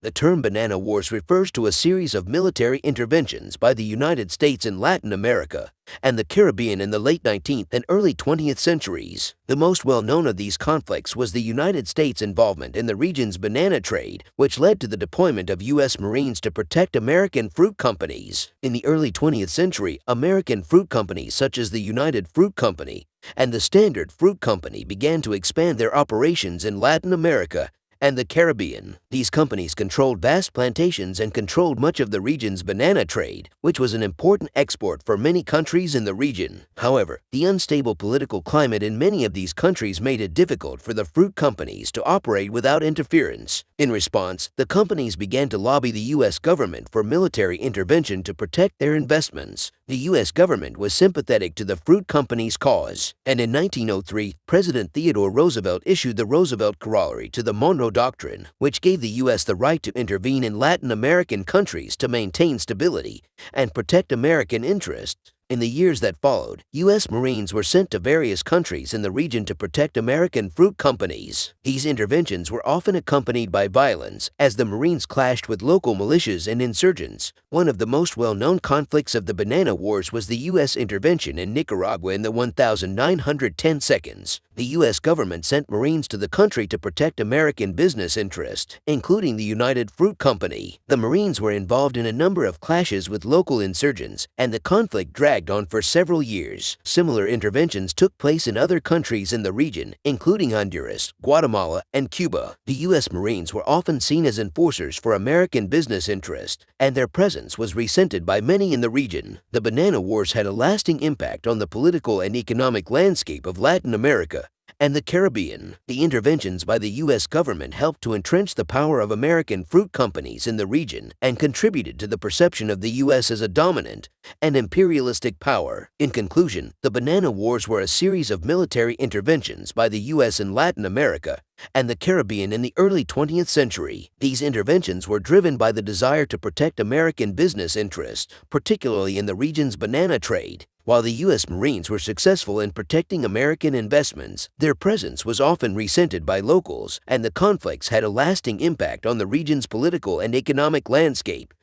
The term Banana Wars refers to a series of military interventions by the United States in Latin America and the Caribbean in the late 19th and early 20th centuries. The most well-known of these conflicts was the United States' involvement in the region's banana trade, which led to the deployment of U.S. Marines to protect American fruit companies. In the early 20th century, American fruit companies such as the United Fruit Company and the Standard Fruit Company began to expand their operations in Latin America and the Caribbean. These companies controlled vast plantations and controlled much of the region's banana trade, which was an important export for many countries in the region. However, the unstable political climate in many of these countries made it difficult for the fruit companies to operate without interference. In response, the companies began to lobby the U.S. government for military intervention to protect their investments. The U.S. government was sympathetic to the fruit companies' cause, and in 1903, President Theodore Roosevelt issued the Roosevelt Corollary to the Monroe Doctrine, which gave the U.S. the right to intervene in Latin American countries to maintain stability and protect American interests. In the years that followed, U.S. Marines were sent to various countries in the region to protect American fruit companies. These interventions were often accompanied by violence, as the Marines clashed with local militias and insurgents. One of the most well-known conflicts of the Banana Wars was the U.S. intervention in Nicaragua in the 1910 seconds. The U.S. government sent Marines to the country to protect American business interests, including the United Fruit Company. The Marines were involved in a number of clashes with local insurgents, and the conflict dragged on for several years. Similar interventions took place in other countries in the region, including Honduras, Guatemala, and Cuba. The U.S. Marines were often seen as enforcers for American business interests, and their presence was resented by many in the region. The Banana Wars had a lasting impact on the political and economic landscape of Latin America and the Caribbean. The interventions by the U.S. government helped to entrench the power of American fruit companies in the region and contributed to the perception of the U.S. as a dominant and imperialistic power. In conclusion, the Banana Wars were a series of military interventions by the U.S. in Latin America and the Caribbean in the early 20th century. These interventions were driven by the desire to protect American business interests, particularly in the region's banana trade. While the U.S. Marines were successful in protecting American investments, their presence was often resented by locals, and the conflicts had a lasting impact on the region's political and economic landscape.